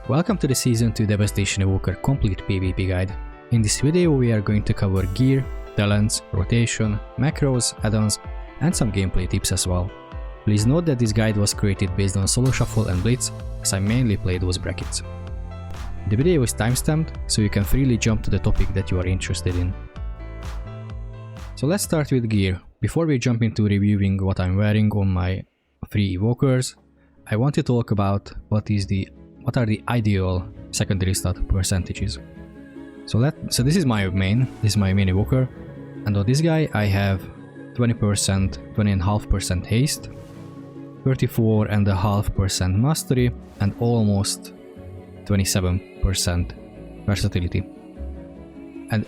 Welcome to the Season 2 Devastation Evoker complete PvP guide. In this video we are going to cover gear, talents, rotation, macros, add-ons, and some gameplay tips as well. Please note that this guide was created based on Solo Shuffle and Blitz, as I mainly play those brackets. The video is timestamped, so you can freely jump to the topic that you are interested in. So let's start with gear. Before we jump into reviewing what I'm wearing on my 3 evokers, I want to talk about what are the ideal secondary stat percentages. So this is my main evoker, and on this guy I have 20.5% haste, 34.5% mastery, and almost 27% versatility. And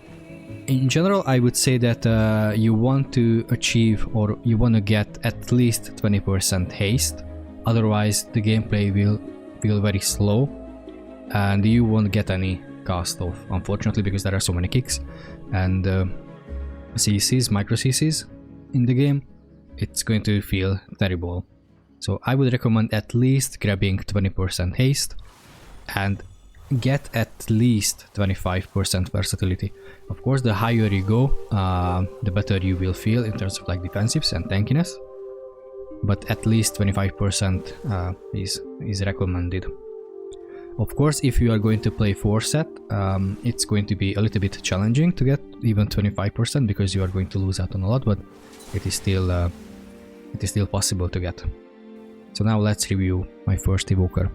in general I would say that you want to achieve, or you want to get at least 20% haste, otherwise the gameplay will feel very slow and you won't get any cast off, unfortunately, because there are so many kicks and CCs, micro CCs in the game. It's going to feel terrible. So I would recommend at least grabbing 20% haste and get at least 25% versatility. Of course, the higher you go, the better you will feel in terms of like defensives and tankiness, but at least 25% is recommended. Of course, if you are going to play 4 set, it's going to be a little bit challenging to get even 25% because you are going to lose out on a lot, but it is still possible to get. So now let's review my first evoker.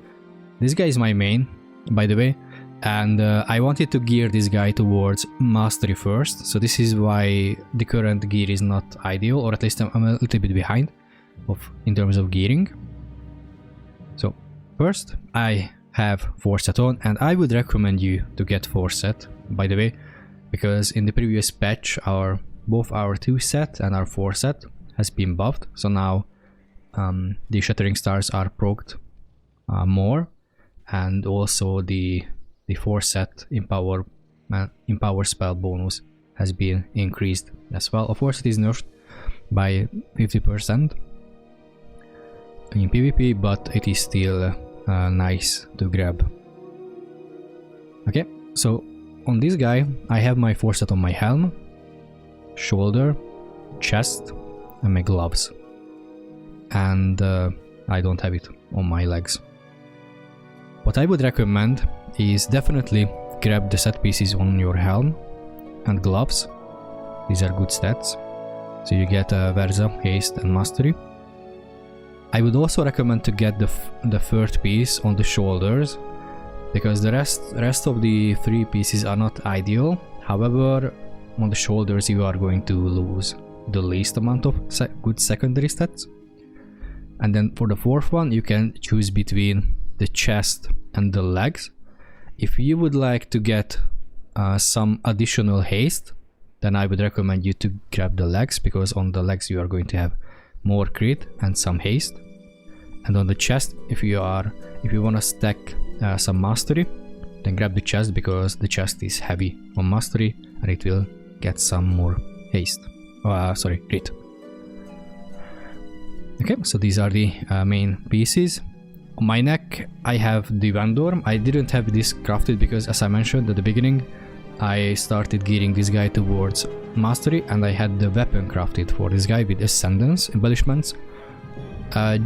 This guy is my main, by the way, and I wanted to gear this guy towards mastery first, so this is why the current gear is not ideal, or at least I'm a little bit behind in terms of gearing. So first I have 4 set on, and I would recommend you to get 4 set, by the way, because in the previous patch both our 2 set and our 4 set has been buffed, so now the shattering stars are procced more, and also the 4 set empower spell bonus has been increased as well. Of course it is nerfed by 50% in PvP, but it is still nice to grab. Okay, so on this guy I have my 4 set on my helm, shoulder, chest, and my gloves, and I don't have it on my legs. What I would recommend is definitely grab the set pieces on your helm and gloves. These are good stats, so you get Versa, Haste, and Mastery. I would also recommend to get the 3rd piece on the shoulders, because the rest of the 3 pieces are not ideal. However, on the shoulders you are going to lose the least amount of good secondary stats. And then for the 4th one you can choose between the chest and the legs. If you would like to get some additional haste, then I would recommend you to grab the legs, because on the legs you are going to have more crit and some haste. And on the chest, if you want to stack some mastery, then grab the chest, because the chest is heavy on mastery and it will get some more haste. Crit. Okay, so these are the main pieces. On my neck I have the vendor. I didn't have this crafted because, as I mentioned at the beginning, I started gearing this guy towards mastery, and I had the weapon crafted for this guy with ascendance embellishments.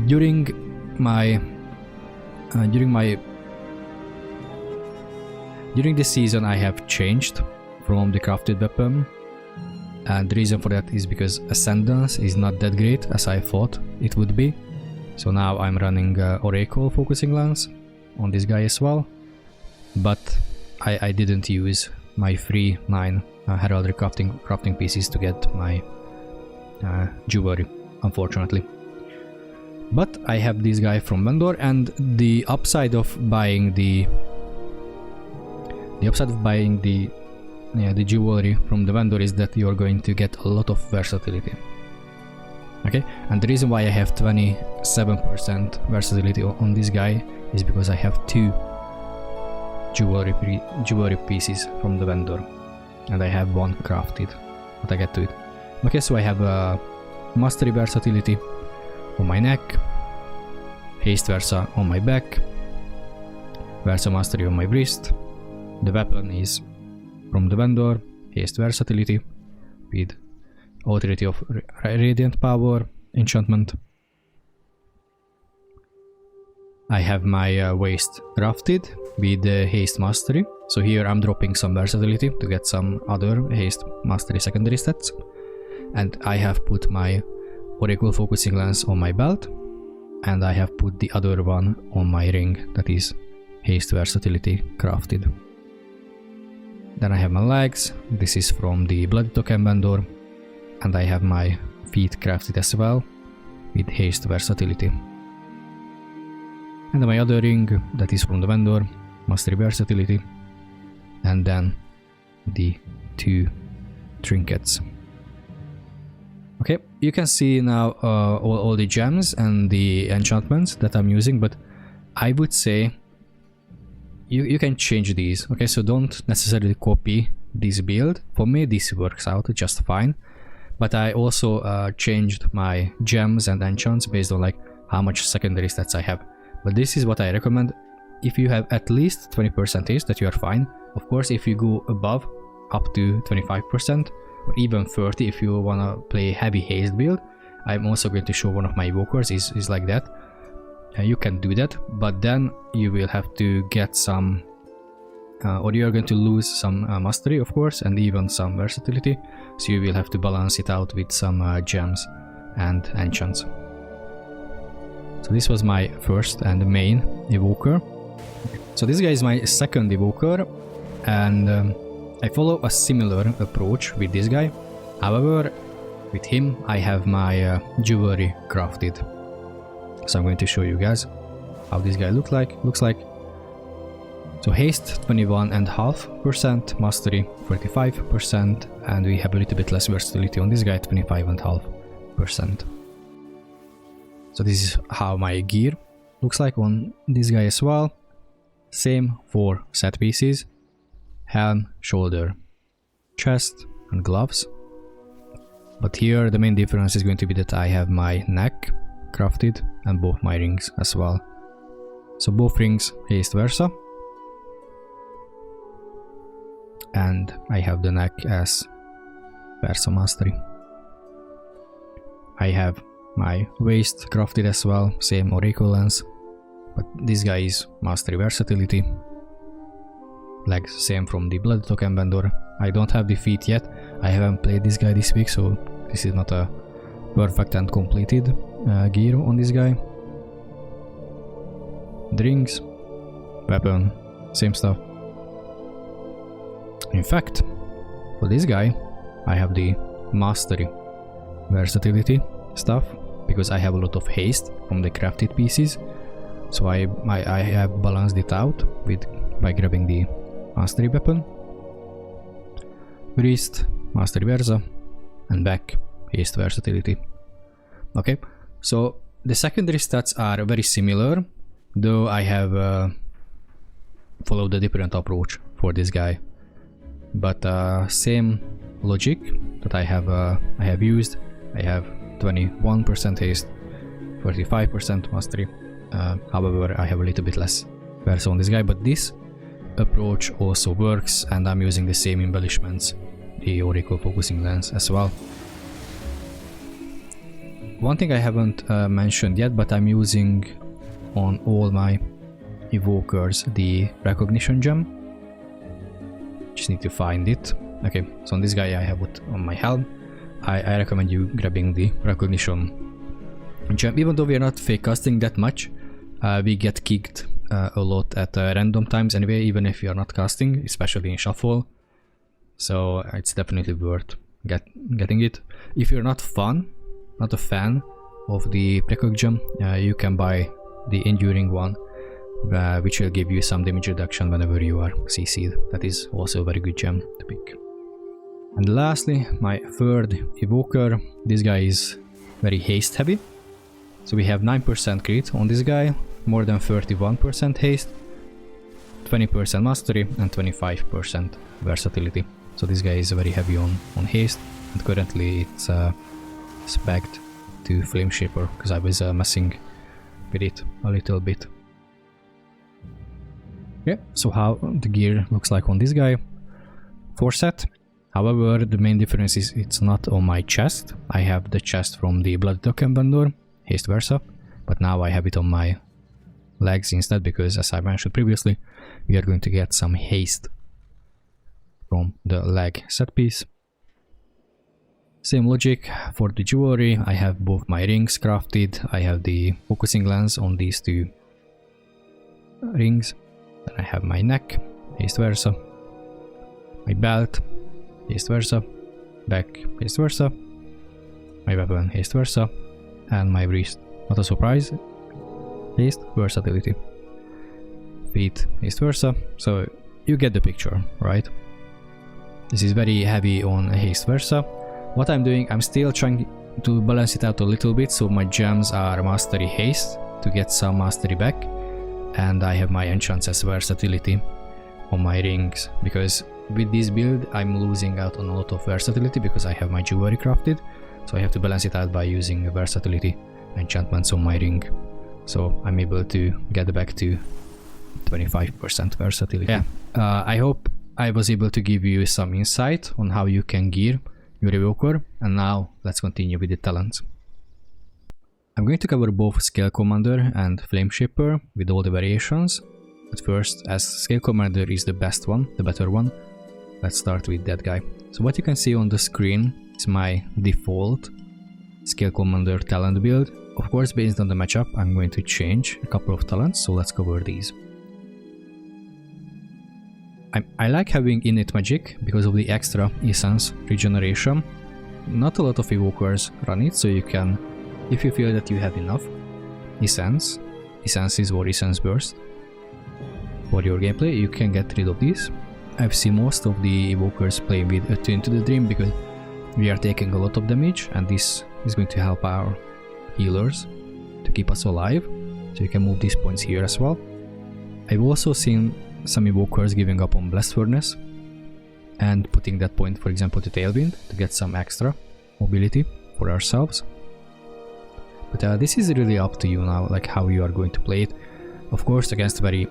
During this season I have changed from the crafted weapon, and the reason for that is because ascendance is not that great as I thought it would be. So now I'm running Oracle focusing lens on this guy as well, but I didn't use my free 9 heraldry crafting pieces to get my jewelry, unfortunately. But I have this guy from vendor, and the upside of buying the jewelry from the vendor is that you are going to get a lot of versatility. Okay, and the reason why I have 27% versatility on this guy is because I have 2 jewelry pieces from the vendor, and I have 1 crafted, but I get to it. Okay, so I have mastery versatility on my neck, haste versa on my back, Versa Mastery on my wrist. The weapon is from the vendor, Haste Versatility with Authority of Radiant Power enchantment. I have my waist crafted with Haste Mastery, so here I'm dropping some versatility to get some other Haste Mastery secondary stats. And I have put my Oracle Focusing Lens on my belt, and I have put the other one on my ring, that is Haste Versatility crafted. Then I have my legs, this is from the Bloody Token vendor, and I have my feet crafted as well with Haste Versatility. And my other ring, that is from the vendor, Mastery Versatility, and then the 2 trinkets. Okay, you can see now all the gems and the enchantments that I'm using, but I would say you can change these. Okay, so don't necessarily copy this build. For me this works out just fine, but I also changed my gems and enchants based on like how much secondary stats I have. But this is what I recommend. If you have at least 20% haste, that you are fine. Of course, if you go above up to 25% or even 30 if you wanna play heavy haste build, I'm also going to show one of my evokers is like that. You can do that, but then you will have to get some or you are going to lose some mastery, of course, and even some versatility, so you will have to balance it out with some gems and enchants. So this was my first and main evoker. So this guy is my second evoker, and I follow a similar approach with this guy. However, with him I have my jewelry crafted. So I'm going to show you guys how this guy looks like. So haste 21.5%, mastery 45%, and we have a little bit less versatility on this guy, 25.5%. So this is how my gear looks like on this guy as well. Same 4 set pieces: helm, shoulder, chest and gloves. But here the main difference is going to be that I have my neck crafted and both my rings as well. So both rings haste versa, and I have the neck as versa mastery. I have my waist crafted as well, same oracle lens, but this guy is mastery versatility. Legs same from the Bloody Token vendor. I don't have the feet yet, I haven't played this guy this week, so this is not a perfect and completed gear on this guy. The rings, weapon, same stuff. In fact, for this guy I have the mastery versatility stuff, because I have a lot of haste from the crafted pieces, so I have balanced it out by grabbing the mastery weapon. Wrist, mastery versa, and back, haste versatility. Okay, so the secondary stats are very similar, though I have followed a different approach for this guy. But same logic that I have used. I have 21% haste, 45% mastery. However, I have a little bit less versa on this guy, but this approach also works, and I'm using the same embellishments, the Oracle Focusing Lens as well. One thing I haven't mentioned yet, but I'm using on all my evokers the recognition gem. Just need to find it. Okay, so on this guy I have it on my helm. I recommend you grabbing the recognition gem. Even though we are not fake casting that much, we get kicked a lot at random times anyway, even if you are not casting, especially in shuffle. So it's definitely worth getting it. If you're not a fan of the precog gem, you can buy the enduring one, which will give you some damage reduction whenever you are CC'd. That is also a very good gem to pick. And lastly, my third evoker. This guy is very haste heavy. So we have 9% crit on this guy, more than 31% haste, 20% mastery, and 25% versatility. So this guy is very heavy on haste, and currently it's specced to Flameshaper, because I was messing with it a little bit. Yeah, so how the gear looks like on this guy. 4 set. However, the main difference is it's not on my chest. I have the chest from the Bloody Scalecommander, Haste Versa, but now I have it on my legs instead because, as I mentioned previously, we are going to get some haste from the leg set piece. Same logic for the jewelry. I have both my rings crafted. I have the focusing lens on these 2 rings. Then I have my neck, Haste Versa, my belt, Haste Versa, back, Haste Versa, my weapon, Haste Versa, and my wrist. Not a surprise, Haste Versatility. Feet, Haste Versa, so you get the picture, right? This is very heavy on Haste Versa. What I'm doing, I'm still trying to balance it out a little bit, so my gems are Mastery Haste to get some mastery back, and I have my enchants as Versatility on my rings, because with this build I'm losing out on a lot of versatility because I have my jewelry crafted, so I have to balance it out by using versatility enchantments on my ring, so I'm able to get back to 25% versatility. Yeah, I hope I was able to give you some insight on how you can gear your Evoker, and now let's continue with the talents. I'm going to cover both Scalecommander and Flameshaper with all the variations, but first, as Scalecommander is the best one, the better one, let's start with that guy. So what you can see on the screen is my default Scalecommander talent build. Of course, based on the matchup, I'm going to change a couple of talents, so let's cover these. I like having innate magic because of the extra essence regeneration. Not a lot of evokers run it, so you can, if you feel that you have enough essences or essence burst for your gameplay, you can get rid of these. I've seen most of the evokers play with Attune to the Dream because we are taking a lot of damage, and this is going to help our healers to keep us alive, so you can move these points here as well. I've also seen some evokers giving up on Blast Furnace and putting that point, for example, to Tailwind to get some extra mobility for ourselves. But this is really up to you now, like how you are going to play it. Of course, against very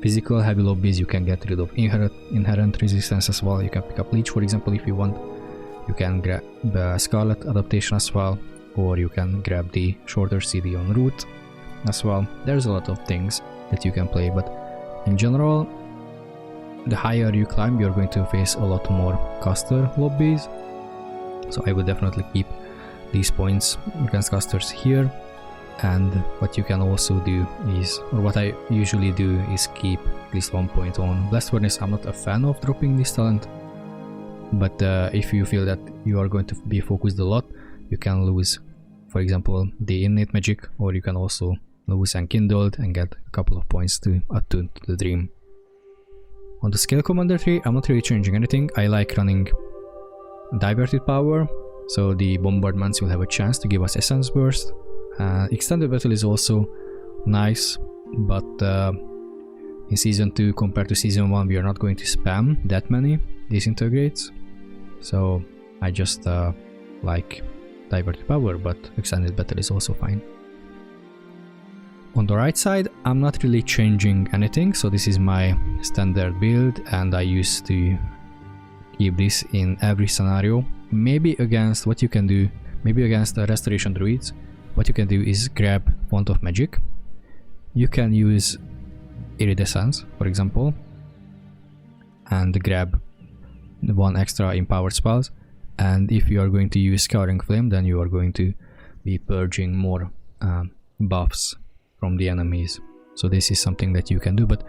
physical heavy lobbies, you can get rid of inherent resistance as well. You can pick up Leech, for example, if you want. You can grab the Scarlet adaptation as well, or you can grab the shorter CD on Root as well. There's a lot of things that you can play, but in general, the higher you climb, you're going to face a lot more caster lobbies. So I would definitely keep these points against casters here. And what you can also do is, or what I usually do, is keep at least 1 point on Blast Furnace. I'm not a fan of dropping this talent, but if you feel that you are going to be focused a lot, you can lose, for example, the innate magic, or you can also lose Enkindled and get a couple of points to Attune to the Dream. On the Scalecommander tree, I'm not really changing anything. I like running Diverted Power, so the bombardments will have a chance to give us Essence Burst. Extended Battle is also nice, but in Season 2 compared to Season 1 we are not going to spam that many Disintegrates, so I just like Diverted Power, but Extended Battle is also fine. On the right side, I'm not really changing anything, so this is my standard build, and I used to keep this in every scenario. Maybe against what you can do, maybe against the Restoration Druids, what you can do is grab Font of Magic. You can use Iridescence, for example, and grab the 1 extra empowered spells. And if you are going to use Scouring Flame, then you are going to be purging more buffs from the enemies. So this is something that you can do, but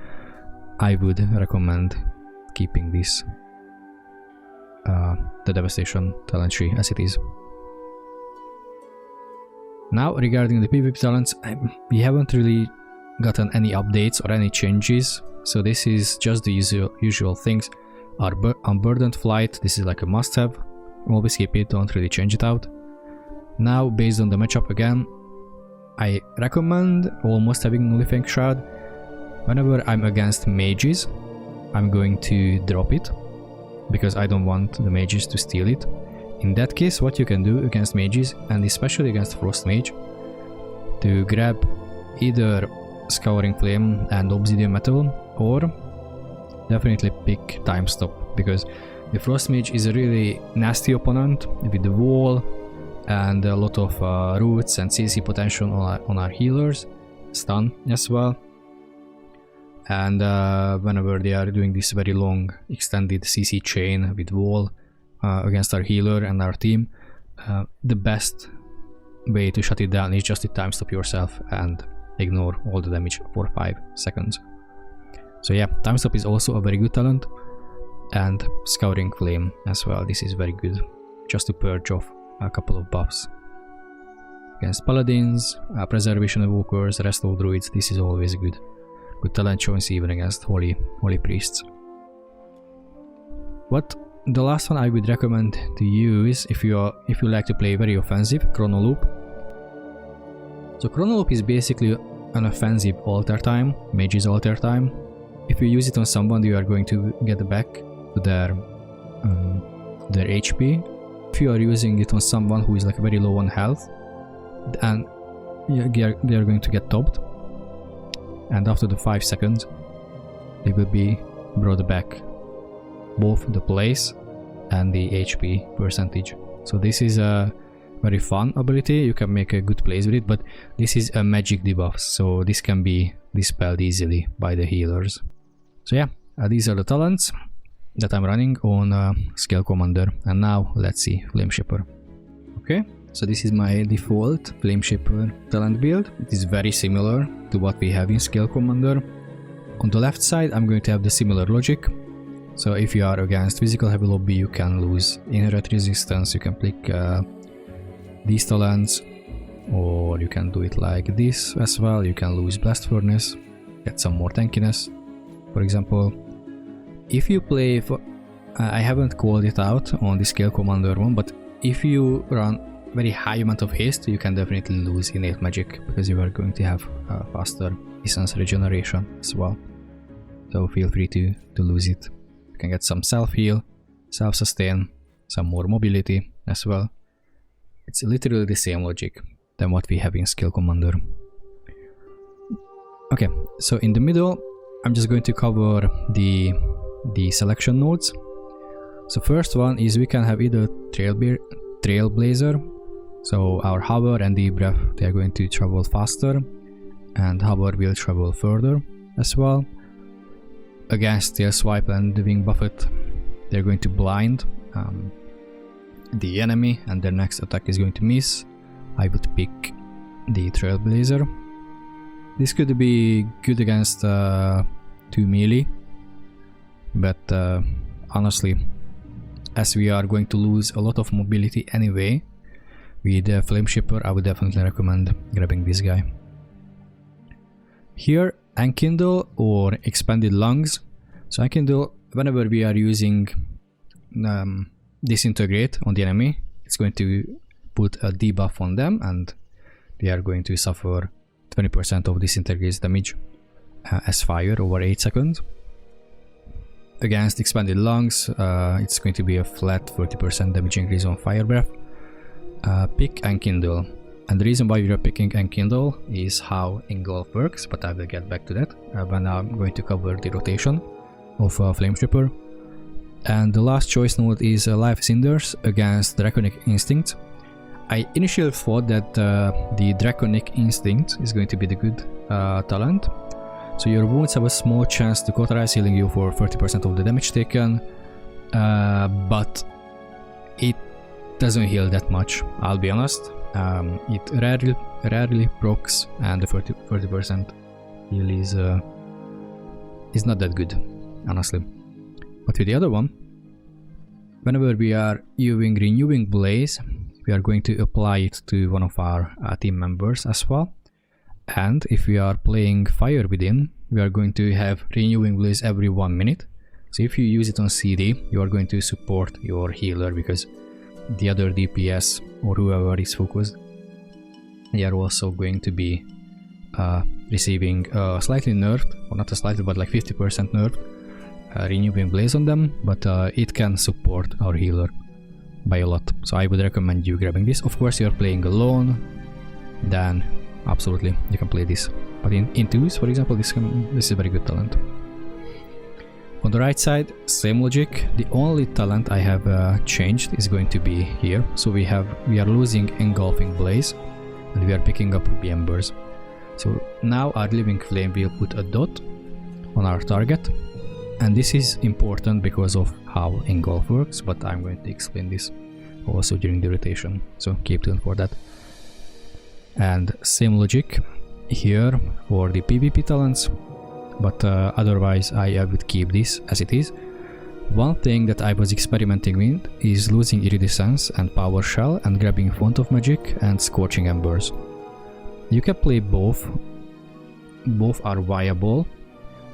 I would recommend keeping this the Devastation talent tree as it is. Now regarding the PvP talents, we haven't really gotten any updates or any changes, so this is just the usual things. Our Unburdened Flight, this is like a must-have, always keep it, don't really change it out. Now based on the matchup again, I recommend almost having Nullifying Shroud. Whenever I'm against mages, I'm going to drop it, because I don't want the mages to steal it. In that case, what you can do against mages, and especially against Frost Mage, to grab either Scouring Flame and Obsidian Metal, or definitely pick Time Stop, because the Frost Mage is a really nasty opponent with the wall and a lot of roots and CC potential on our healers, stun as well. And whenever they are doing this very long extended CC chain with wall against our healer and our team, the best way to shut it down is just to time stop yourself and ignore all the damage for 5 seconds. So yeah, time stop is also a very good talent, and Scouring Flame as well. This is very good just to purge off a couple of buffs. Against Paladins, Preservation Evokers, Restore Druids, this is always good. Good talent choice even against Holy Priests. What the last one I would recommend to use if you like to play very offensive, Chrono Loop. So Chrono Loop is basically an offensive altar time, mage's altar time. If you use it on someone, you are going to get back to their HP. If you are using it on someone who is like very low on health, and they are going to get topped, and after the 5 seconds they will be brought back, both the place and the HP percentage. So this is a very fun ability. You can make a good plays with it, but this is a magic debuff, so this can be dispelled easily by the healers. So yeah, these are the talents that I'm running on Scalecommander. And now let's see Flameshaper. Okay, so this is my default Flameshaper talent build. It is very similar to what we have in Scalecommander. On the left side I'm going to have the similar logic. So if you are against physical heavy lobby, you can lose inherent resistance, you can pick these talents, or you can do it like this as well. You can lose Blast Furnace, get some more tankiness. For example, if you play for, I haven't called it out on the Scalecommander one, but if you run very high amount of haste, you can definitely lose innate magic, because you are going to have faster essence regeneration as well. So feel free to lose it. You can get some self-heal, self-sustain, some more mobility as well. It's literally the same logic than what we have in Scalecommander. Okay, so in the middle I'm just going to cover the selection nodes. So first one is we can have either Trailblazer, so our Hover and Deep Breath, they are going to travel faster, and Hover will travel further as well. Against Tail Swipe and the Wing Buffet, they're going to blind the enemy, and their next attack is going to miss. I would pick the Trailblazer. This could be good against 2 melee, but honestly, as we are going to lose a lot of mobility anyway with Flameshaper, I would definitely recommend grabbing this guy. Here, Enkindle or Expanded Lungs. So Enkindle, whenever we are using Disintegrate on the enemy, it's going to put a debuff on them, and they are going to suffer 20% of Disintegrate's damage as fire over 8 seconds. Against Expanded Lungs, it's going to be a flat 30% damage increase on Fire Breath. Pick Enkindle. And the reason why we are picking Enkindle is how Engulf works, but I will get back to that when I'm going to cover the rotation of Flameshaper. And the last choice node is Life Cinders against Draconic Instinct. I initially thought that the Draconic Instinct is going to be the good talent. So your wounds have a small chance to cauterize, healing you for 30% of the damage taken, but it doesn't heal that much, I'll be honest. It rarely procs, and the 30% heal is not that good, honestly. But with the other one, whenever we are using Renewing Blaze, we are going to apply it to one of our team members as well. And if we are playing Fire Within, we are going to have Renewing Blaze every 1 minute. So if you use it on CD, you are going to support your healer, because the other DPS or whoever is focused, they are also going to be receiving slightly nerfed, or not a slightly, but like 50% nerfed Renewing Blaze on them, but it can support our healer by a lot. So I would recommend you grabbing this. Of course, you are playing alone, then absolutely, you can play this. But in 2s, for example, this is a very good talent. On the right side, same logic. The only talent I have changed is going to be here. So we are losing Engulfing Blaze, and we are picking up Ruby Embers. So now our Living Flame will put a dot on our target, and this is important because of how Engulf works, but I'm going to explain this also during the rotation, so keep tuned for that. And same logic here for the PvP talents, but otherwise I would keep this as it is. One thing that I was experimenting with is losing Iridescence and Power Shell and grabbing Font of Magic and Scorching Embers. You can play both are viable.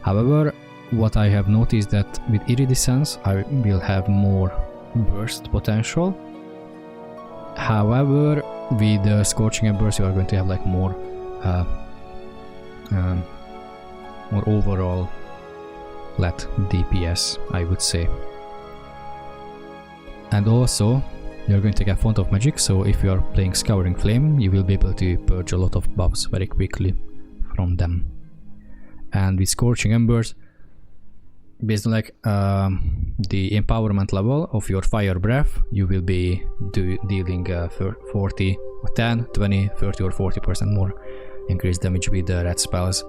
However, what I have noticed that with Iridescence I will have more burst potential. However, with Scorching Embers you are going to have like more overall let DPS, I would say. And also you're going to get Font of Magic, so if you are playing Scouring Flame you will be able to purge a lot of buffs very quickly from them. And with Scorching Embers, based on like the empowerment level of your Fire Breath, you will be dealing 40, 10, 20, 30 or 40% more increased damage with the red spells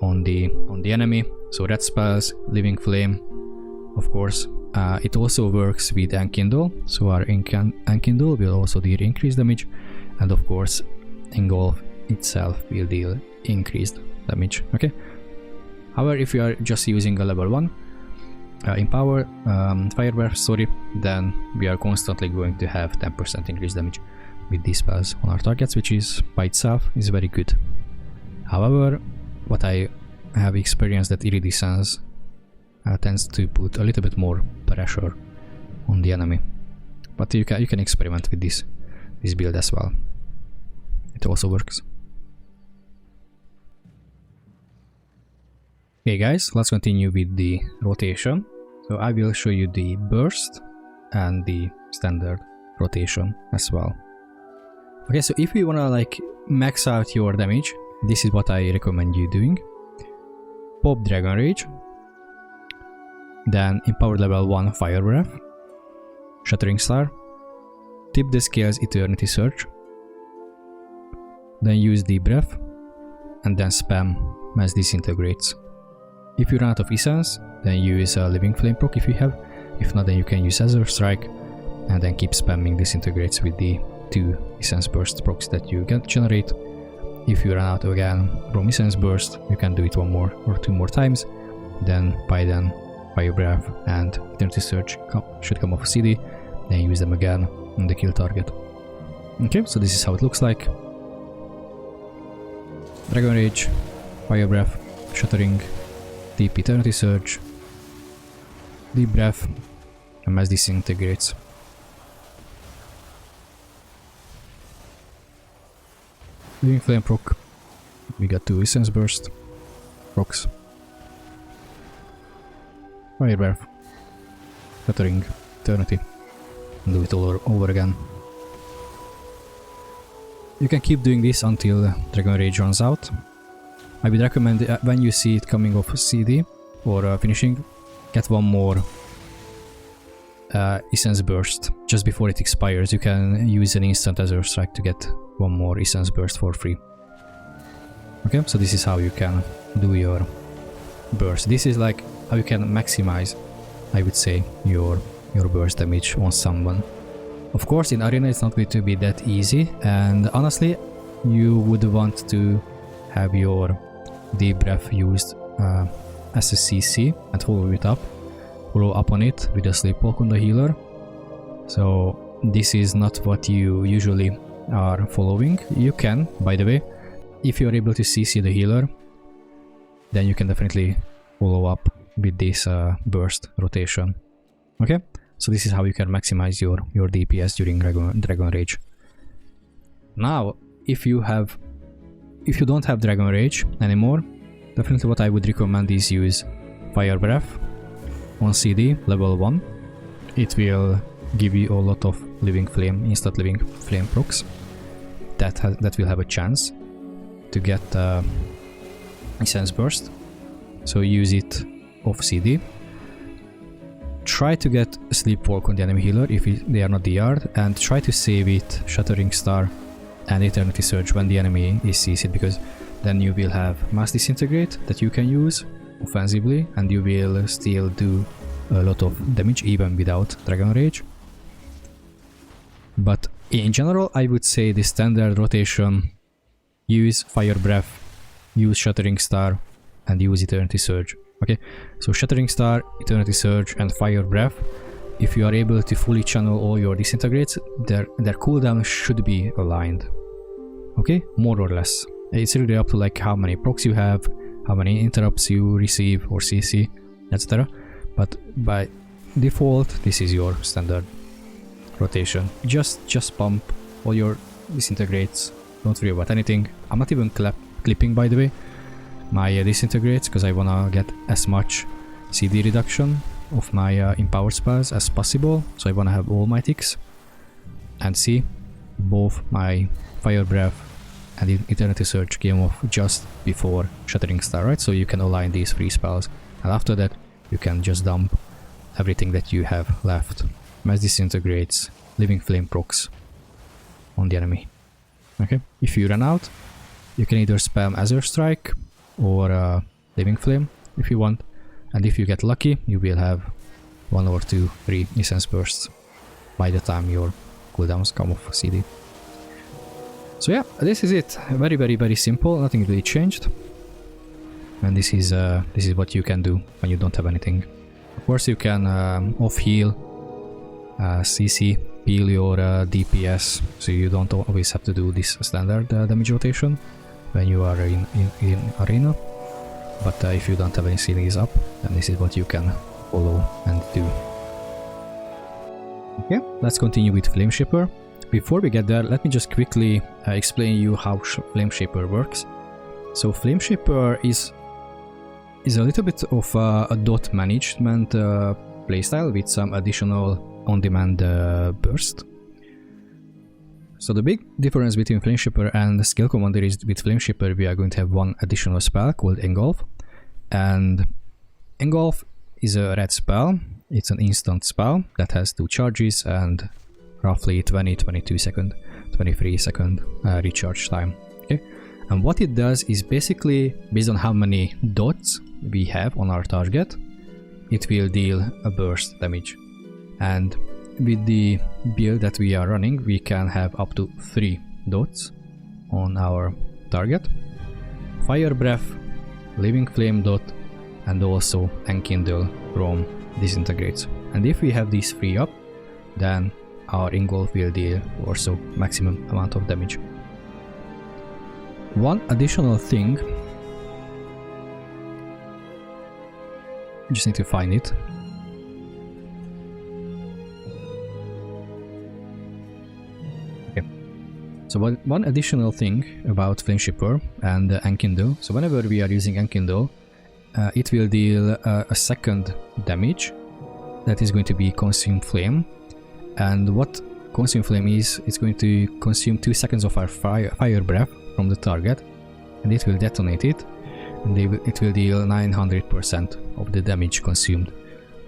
on the enemy. So red spells, Living Flame, of course. It also works with Enkindle, so our Enkindle will also deal increased damage, and of course Engulf itself will deal increased damage. Okay. However, if you are just using a level 1 Empower Fire Breath, sorry, then we are constantly going to have 10% increased damage with these spells on our targets, which is by itself is very good. However, what I have experienced that Iridescence tends to put a little bit more pressure on the enemy, but you can experiment with this build as well. It also works. Okay guys, let's continue with the rotation. So I will show you the burst and the standard rotation as well. Okay, so if you wanna like max out your damage, this is what I recommend you doing. Pop Dragon Rage, then Empowered level 1 Fire Breath, Shattering Star, tip the Scales Eternity Surge, then use Deep Breath, and then spam Mass Disintegrates. If you run out of Essence, then use a Living Flame proc if you have. If not, then you can use Azure Strike, and then keep spamming Disintegrates with the 2 Essence Burst procs that you can generate. If you run out again from Essence Burst, you can do it 1 more or 2 more times. Then by then, Fire Breath and Eternity Surge should come off CD, then use them again on the kill target. Okay, so this is how it looks like. Dragon Rage, Fire Breath, Shattering, Deep Eternity Surge, Deep Breath, and Mass Disintegrates. Living Flame proc, we got 2 Essence Burst procs. Fire Breath, Shattering, Eternity, and do it all over again. You can keep doing this until Dragon Rage runs out. I would recommend when you see it coming off CD or finishing, get 1 more Essence Burst just before it expires. You can use an instant Azure Strike to get 1 more Essence Burst for free. Okay, so this is how you can do your burst. This is like how you can maximize, I would say, your burst damage on someone. Of course, in Arena it's not going to be that easy, and honestly, you would want to have your Deep Breath used as a CC and follow up on it with a Sleepwalk on the healer. So this is not what you usually are following. You can, by the way, if you're able to CC the healer, then you can definitely follow up with this burst rotation. Okay, so this is how you can maximize your DPS during Dragon Rage. Now, if you don't have Dragon Rage anymore, definitely what I would recommend is use Fire Breath on CD level 1. It will give you a lot of Living Flame, instant Living Flame procs. that will have a chance to get Essence Burst. So use it off CD. Try to get Sleepwalk on the enemy healer if they are not DR'd, and try to save it Shattering Star and Eternity Surge when the enemy is CC'd, because then you will have Mass Disintegrate that you can use offensively, and you will still do a lot of damage even without Dragon Rage. But in general, I would say the standard rotation: use Fire Breath, use Shattering Star, and use Eternity Surge. Okay, so Shattering Star, Eternity Surge, and Fire Breath. If you are able to fully channel all your disintegrates, their cooldown should be aligned. Okay, more or less. It's really up to like how many procs you have, how many interrupts you receive or CC, etc. But by default, this is your standard rotation. Just pump all your disintegrates. Don't worry about anything. I'm not even clipping, by the way, my disintegrates, because I wanna get as much CD reduction of my empowered spells as possible. So I wanna have all my ticks. And see, both my Fire Breath and Eternity Surge came off just before Shattering Star, right? So you can align these 3 spells, and after that you can just dump everything that you have left. Mass Disintegrates, Living Flame procs on the enemy. Okay, if you run out, you can either spam Azure Strike or Living Flame if you want, and if you get lucky, you will have 1 or 2 free Essence Bursts by the time your cooldowns come off CD. So yeah, this is it. Very, very, very simple. Nothing really changed. And this is what you can do when you don't have anything. Of course, you can off heal, CC, peel your DPS, so you don't always have to do this standard damage rotation when you are in arena. But if you don't have any ceilings up, then this is what you can follow and do. Okay, let's continue with Flameshaper. Before we get there, let me just quickly explain you how Flameshaper works. So Flameshaper is a little bit of a dot management playstyle with some additional on-demand burst. So the big difference between Flameshaper and Scalecommander is with Flameshaper we are going to have one additional spell called Engulf. And Engulf is a red spell. It's an instant spell that has 2 charges and roughly 22 second, 23 second recharge time. Okay, and what it does is basically based on how many dots we have on our target, it will deal a burst damage. And with the build that we are running, we can have up to 3 dots on our target: Fire Breath, Living Flame dot, and also Enkindle from Disintegrates. And if we have these 3 up, then our Engulf will deal also maximum amount of damage. One additional thing, just need to find it. Okay. So one additional thing about Flameshaper and Enkindle. So whenever we are using Enkindle, it will deal a second damage that is going to be Consume Flame. And what Consume Flame is, it's going to consume 2 seconds of our fire breath from the target, and it will detonate it, and it will deal 900% of the damage consumed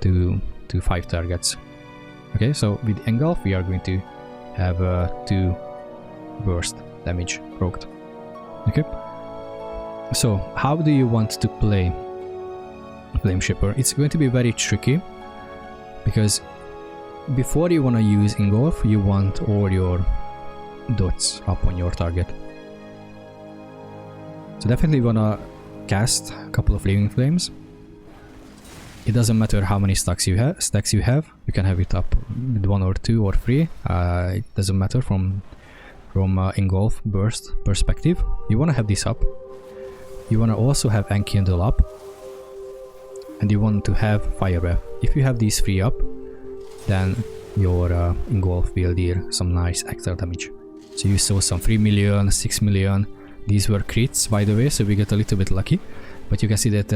to 5 targets. Okay, so with Engulf we are going to have 2 burst damage procced. Okay, so how do you want to play Flameshaper? It's going to be very tricky, because before you want to use Engulf, you want all your dots up on your target. So definitely want to cast a couple of Living Flames. It doesn't matter how many stacks you have. You can have it up with 1 or 2 or 3. It doesn't matter from Engulf burst perspective. You want to have this up. You want to also have Enkindle up, and you want to have Fire Breath. If you have these 3 up, then your Engulf will deal some nice extra damage. So you saw some 3 million, 6 million. These were crits, by the way, so we get a little bit lucky. But you can see that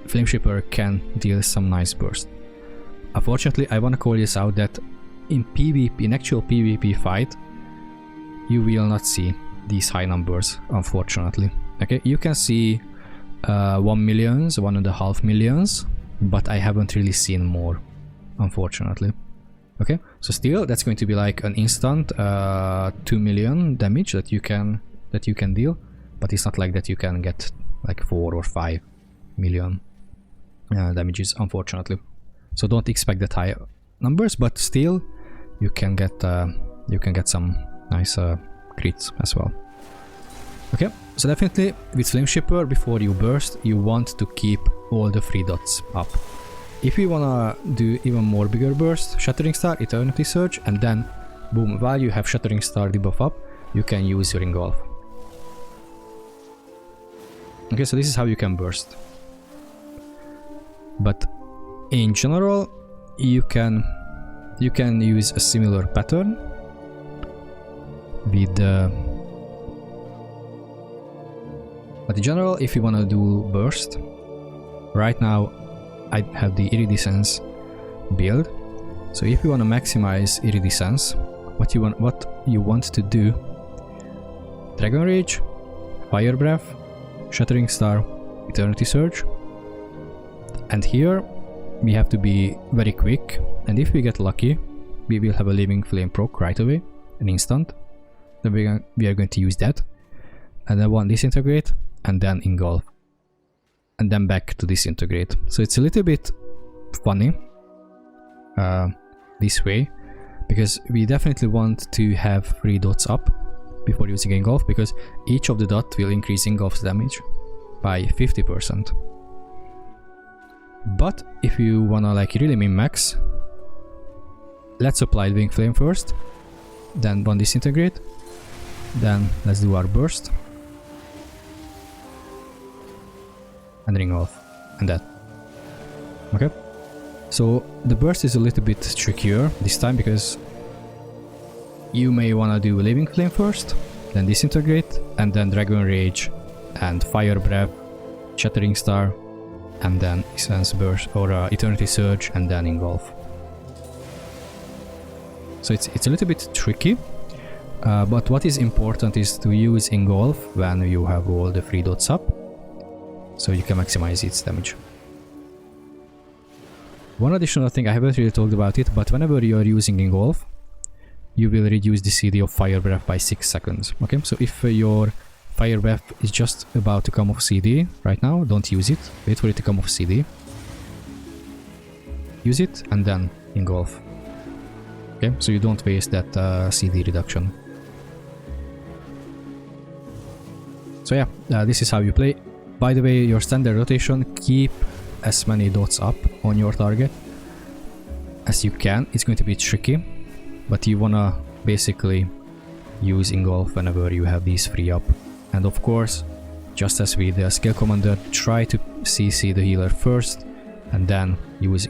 Flameshaper can deal some nice burst. Unfortunately, I want to call this out that in PvP, in actual PvP fight, you will not see these high numbers, unfortunately. Okay, you can see 1 millions, 1.5 millions, but I haven't really seen more, unfortunately. Okay, so still that's going to be like an instant 2 million damage that you can deal, but it's not like that you can get like 4 or 5 million damages, unfortunately. So don't expect that high numbers, but still you can get some nice crits as well. Okay, so definitely with Flameshaper, before you burst, you want to keep all the 3 dots up. If you wanna do even more bigger burst, Shattering Star, Eternity Surge, and then boom, while you have Shattering Star debuff up, you can use your Engulf. Okay, so this is how you can burst. But in general, you can use a similar pattern with but in general, if you wanna do burst, right now I have the Iridescence build. So if you want to maximize Iridescence, what you want to do: Dragon Rage, Fire Breath, Shattering Star, Eternity Surge. And here we have to be very quick, and if we get lucky, we will have a Living Flame proc right away, an instant. Then we are going to use that, and then one Disintegrate, and then Engulf, and then back to Disintegrate. So it's a little bit funny this way, because we definitely want to have 3 dots up before using Engulf, because each of the dots will increase Engulf's damage by 50%. But if you wanna like really min-max, let's apply Living Flame first, then one Disintegrate, then let's do our burst, and ring off, and that. Okay, so the burst is a little bit trickier this time, because you may wanna do Living Flame first, then Disintegrate, and then Dragon Rage, and Fire Breath, Shattering Star, and then Essence Burst or Eternity Surge, and then Engulf. So it's a little bit tricky, but what is important is to use Engulf when you have all the 3 dots up, so you can maximize its damage. One additional thing, I haven't really talked about it, but whenever you are using Engulf, you will reduce the CD of Fire Breath by 6 seconds. Okay, so if your Fire Breath is just about to come off CD right now, don't use it, wait for it to come off CD. Use it and then Engulf. Okay, so you don't waste that CD reduction. So yeah, this is how you play. By the way, your standard rotation, keep as many dots up on your target as you can. It's going to be tricky, but you wanna basically use Engulf whenever you have these 3 up. And of course, just as with the Scalecommander, try to CC the healer first and then use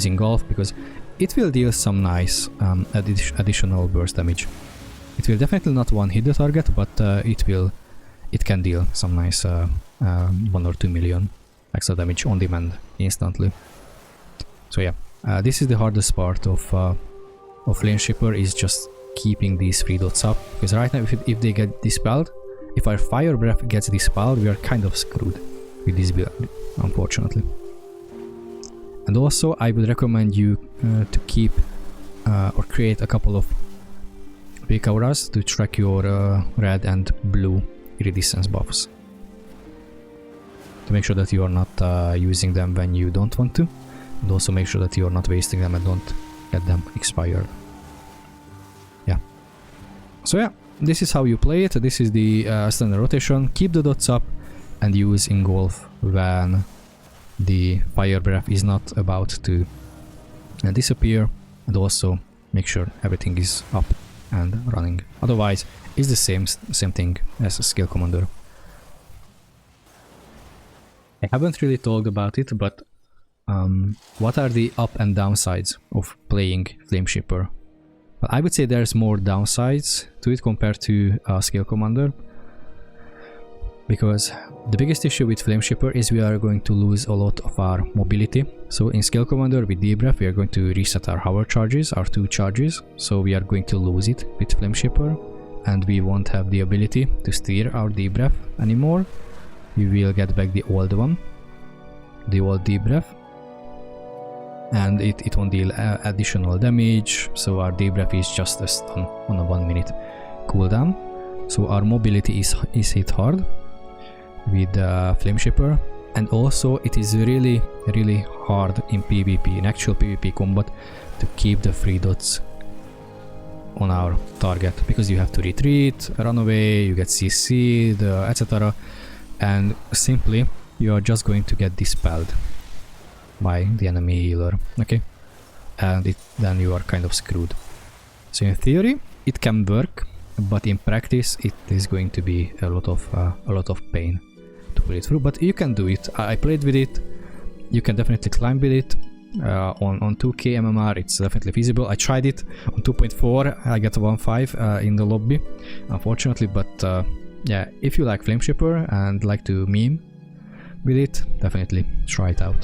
Engulf, because it will deal some nice additional burst damage. It will definitely not one-hit the target, but it can deal some nice 1 or 2 million extra damage on demand instantly. So yeah, this is the hardest part of Flameshaper, is just keeping these 3 dots up, because right now if they get dispelled, if our Fire Breath gets dispelled, we are kind of screwed with this build, unfortunately. And also I would recommend you to keep or create a couple of big auras to track your red and blue iridescence buffs, to make sure that you are not using them when you don't want to, and also make sure that you are not wasting them and don't get them expired. Yeah. So yeah, this is how you play it. This is the standard rotation. Keep the dots up and use Engulf when the Fire Breath is not about to disappear, and also make sure everything is up and running. Otherwise, it's the same thing as a Scalecommander. I haven't really talked about it, but what are the up and downsides of playing Flameshaper? Well, I would say there's more downsides to it compared to Scalecommander, because the biggest issue with Flameshaper is we are going to lose a lot of our mobility. So in Scalecommander with Deep Breath we are going to reset our hover charges, our 2 charges, so we are going to lose it with Flameshaper. and we won't have the ability to steer our deep breath anymore, we will get back the old one, the old deep breath, and it won't deal additional damage, so our deep breath is just a stun on a 1 minute cooldown. So our mobility is hit hard with Flameshaper, and also it is really hard in PvP, in actual PvP combat, to keep the 3 dots on our target, because you have to retreat, run away, you get CC'd, etc. And simply you are just going to get dispelled by the enemy healer, okay? And then you are kind of screwed. So in theory it can work, but in practice it is going to be a lot of pain to put it through. But you can do it. I played with it. You can definitely climb with it. On 2k MMR it's definitely feasible. I tried it on 2.4. I got 1.5 in the lobby, unfortunately, but yeah, if you like Flameshaper and like to meme with it, definitely try it out.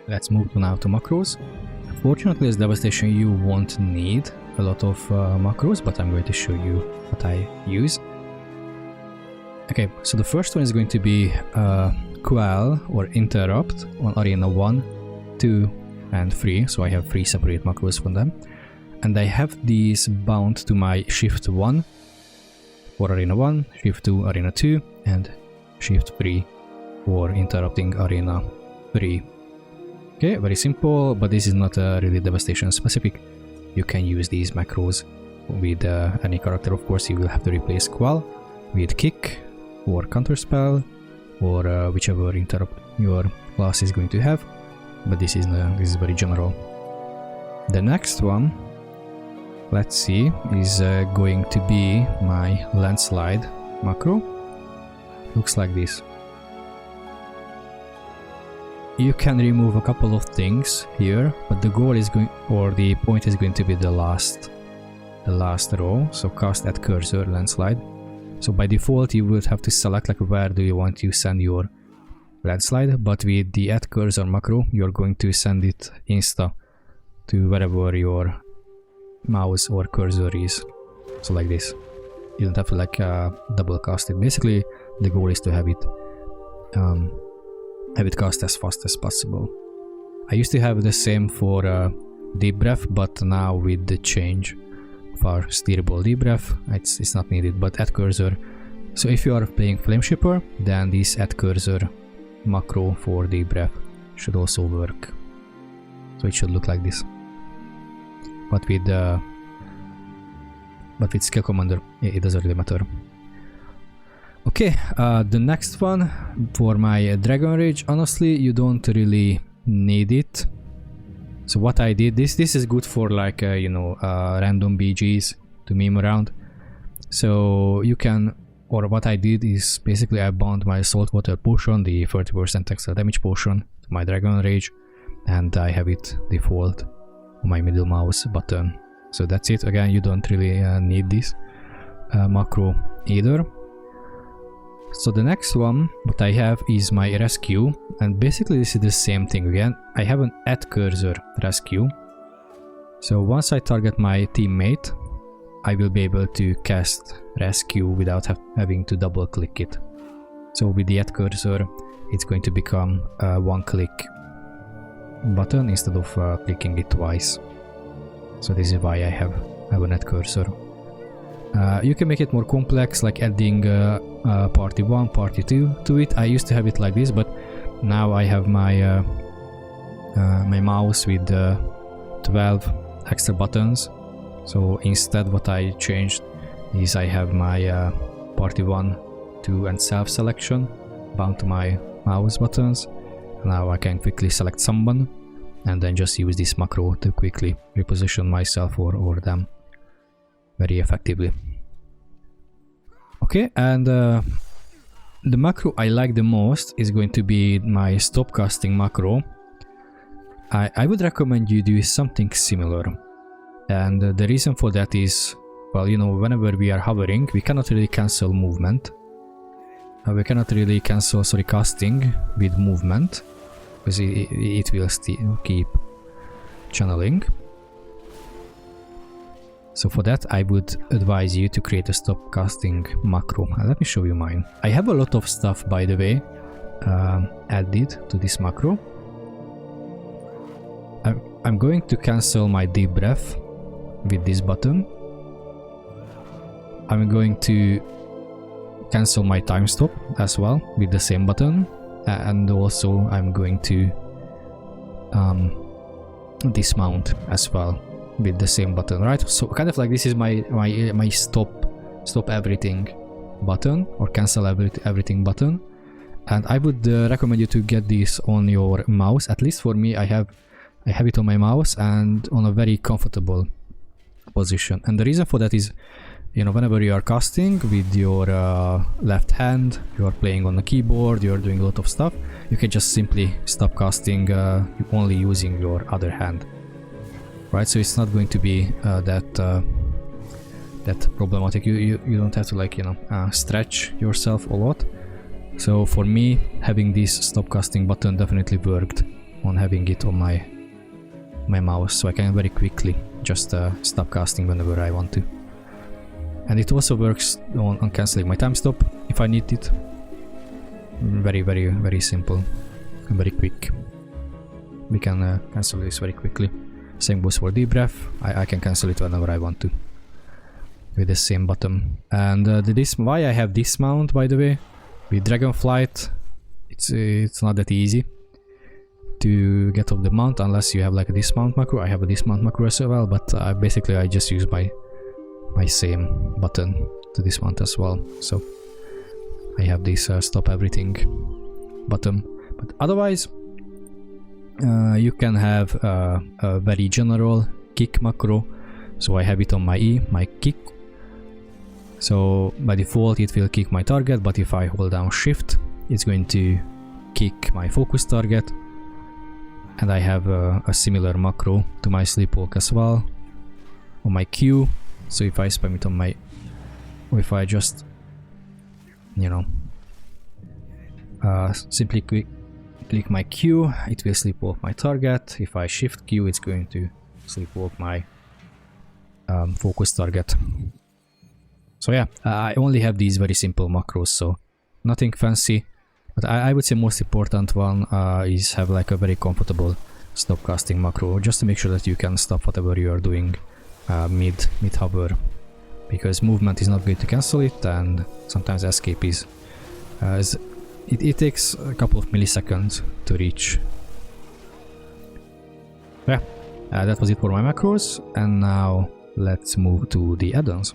Let's move now to macros. Fortunately, as Devastation, you won't need a lot of macros, but I'm going to show you what I use. Okay, so the first one is going to be Quell or Interrupt on Arena 1, 2 and 3, so I have 3 separate macros from them. And I have these bound to my Shift 1 for Arena 1, Shift 2 Arena 2, and Shift 3 for Interrupting Arena 3. Okay, very simple, but this is not really Devastation specific. You can use these macros with any character. Of course, you will have to replace Quell with Kick or Counterspell or whichever interrupt your class is going to have. But this is very general. The next one, let's see, is going to be my Landslide macro. Looks like this. You can remove a couple of things here, but the goal is going, or the point is going to be the last row. So cast at cursor landslide. So by default you would have to select like where do you want to send your landslide, but with the at cursor macro you're going to send it insta to wherever your mouse or cursor is. So like this. You don't have to like double cast it. Basically the goal is to have it cast as fast as possible. I used to have the same for deep breath, but now with the change of our steerable deep breath, it's not needed. But at cursor, so if you are playing Flameshaper, then this at cursor macro for deep breath should also work. So it should look like this. But with Scalecommander, it doesn't really matter. Okay, the next one for my Dragon Rage, honestly you don't really need it. So what I did, this is good for like random BGs to meme around. So you can, or what I did is basically I bound my saltwater potion, the 30% extra damage potion, to my Dragon Rage, and I have it default on my middle mouse button. So that's it. Again, you don't really need this macro either. So the next one what I have is my rescue, and basically this is the same thing again. I have an at cursor rescue. So once I target my teammate, I will be able to cast rescue without having to double click it. So with the at cursor it's going to become a one click button instead of clicking it twice. So this is why I have an at cursor. You can make it more complex, like adding party 1, party 2 to it. I used to have it like this, but now I have my my mouse with 12 extra buttons. So instead what I changed is I have my party 1, 2 and self selection bound to my mouse buttons. Now I can quickly select someone and then just use this macro to quickly reposition myself or them very effectively. Okay, and the macro I like the most is going to be my stop casting macro. I would recommend you do something similar, and the reason for that is, well, you know, whenever we are hovering we cannot really cancel movement. We cannot really cancel casting with movement, because it will still keep channeling. So for that, I would advise you to create a stop casting macro. Let me show you mine. I have a lot of stuff, by the way, added to this macro. I'm going to cancel my deep breath with this button. I'm going to cancel my time stop as well with the same button, and also I'm going to dismount as well with the same button, right? So kind of like this is my stop everything button, or cancel everything button. And I would recommend you to get this on your mouse. At least for me, I have it on my mouse and on a very comfortable position. And the reason for that is, you know, whenever you are casting with your left hand, you are playing on the keyboard, you are doing a lot of stuff, you can just simply stop casting only using your other hand, right? So it's not going to be that problematic. You don't have to, like, you know, stretch yourself a lot. So for me, having this stop casting button definitely worked on having it on my mouse, so I can very quickly just stop casting whenever I want to. And it also works on cancelling my time stop if I need it. Very simple and very quick. We can cancel this very quickly. Same goes for deep breath. I can cancel it whenever I want to with the same button. And why I have dismount, by the way, with Dragonflight, it's not that easy to get off the mount unless you have like a dismount macro. I have a dismount macro as well, but basically I just use my same button to dismount as well. So I have this stop everything button. But otherwise, you can have a very general kick macro. So I have it on my E, my kick. So by default it will kick my target, but if I hold down shift, it's going to kick my focus target. And I have a similar macro to my sleepwalk as well on my Q. So if I spam it on my, or if I just, you know, simply click my Q, it will sleepwalk my target. If I shift Q, it's going to sleepwalk my focus target. So yeah, I only have these very simple macros, so nothing fancy. But I would say most important one is have like a very comfortable stop casting macro, just to make sure that you can stop whatever you are doing mid hover, because movement is not going to cancel it, and sometimes escape is it takes a couple of milliseconds to reach. Yeah, that was it for my macros, and now let's move to the add-ons.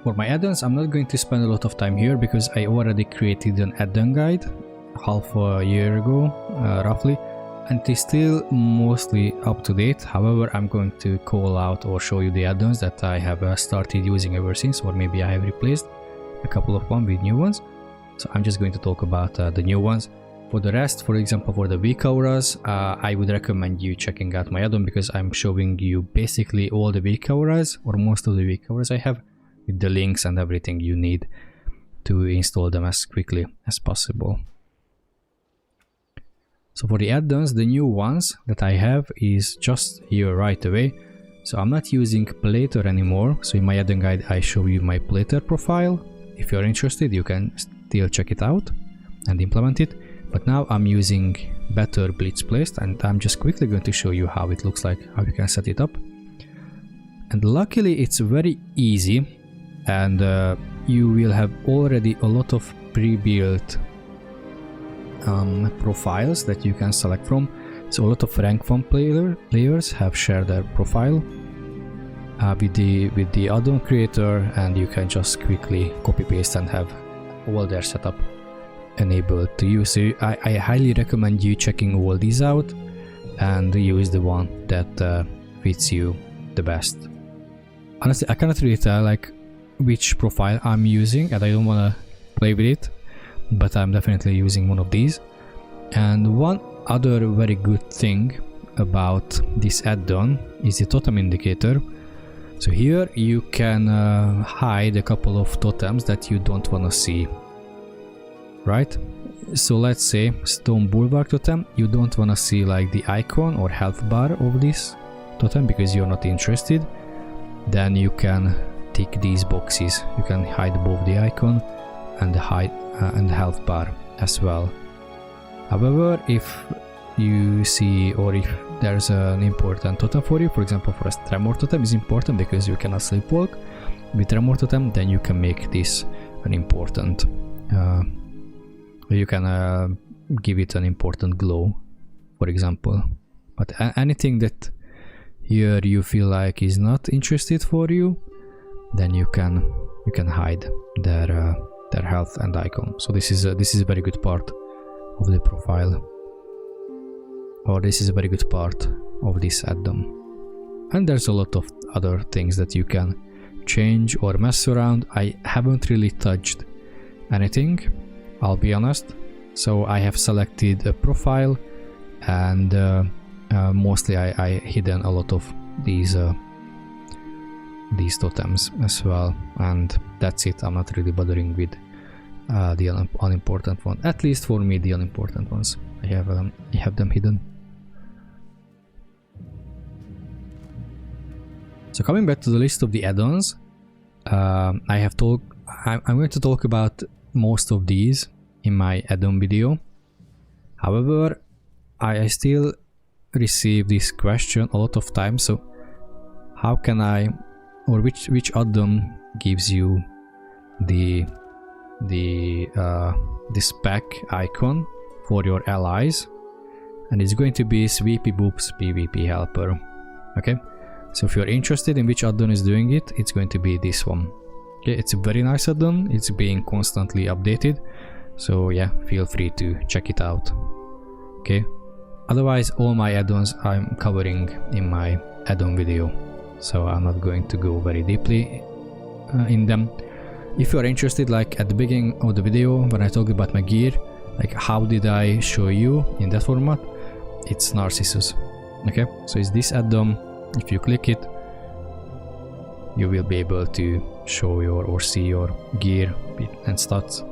For my add-ons, I'm not going to spend a lot of time here because I already created an add-on guide half a year ago, roughly, and it is still mostly up to date. However, I'm going to call out or show you the add-ons that I have started using ever since, or maybe I have replaced a couple of them with new ones. So I'm just going to talk about the new ones. For the rest, for example, for the weak auras, I would recommend you checking out my add-on, because I'm showing you basically all the weak auras, or most of the weak auras I have, with the links and everything you need to install them as quickly as possible. So for the add-ons, the new ones that I have is just here right away. So I'm not using Plater anymore. So in my add-on guide, I show you my Plater profile. If you're interested, you can still check it out and implement it. But now I'm using Better Blitz Placed, and I'm just quickly going to show you how it looks like, how you can set it up. And luckily it's very easy. And you will have already a lot of pre-built profiles that you can select from. So a lot of rank 1 players have shared their profile with the add-on creator, and you can just quickly copy paste and have all their setup enabled to you. So I highly recommend you checking all these out and use the one that fits you the best. Honestly, I cannot really tell like which profile I'm using, and I don't want to play with it, but I'm definitely using one of these. And one other very good thing about this add-on is the totem indicator. So here you can hide a couple of totems that you don't want to see right? So let's say Stone Bulwark totem, you don't want to see like the icon or health bar of this totem because you're not interested. Then you can tick these boxes. You can hide both the icon and the health bar as well. However, if you see, or if there's an important totem for you, for example, for us Tremor totem is important because you cannot sleepwalk. With Tremor totem, then you can make this an important. You can give it an important glow, for example. But anything that here you feel like is not interested for you, then you can hide their health and icon. So this is a very good part of the profile, or this is a very good part of this add-on. And there's a lot of other things that you can change or mess around. I haven't really touched anything, I'll be honest. So I have selected a profile, and mostly I hidden a lot of these totems as well, and that's it. I'm not really bothering with the unimportant one. At least for me, the unimportant ones. I have them hidden. So coming back to the list of the add-ons, I'm going to talk about most of these in my add-on video. However, I still receive this question a lot of times. So how can I, or which add-on gives you the spec icon for your allies? And it's going to be Sweepy Boops PvP Helper. Okay, so if you're interested in which add-on is doing it, it's going to be this one. Okay, it's a very nice add-on. It's being constantly updated, so yeah, feel free to check it out. Okay, otherwise all my add-ons I'm covering in my add-on video, so I'm not going to go very deeply in them. If you are interested, like at the beginning of the video when I talked about my gear, like how did I show you in that format, it's Narcissus. Okay, so it's this add-on. If you click it, you will be able to show your or see your gear and stats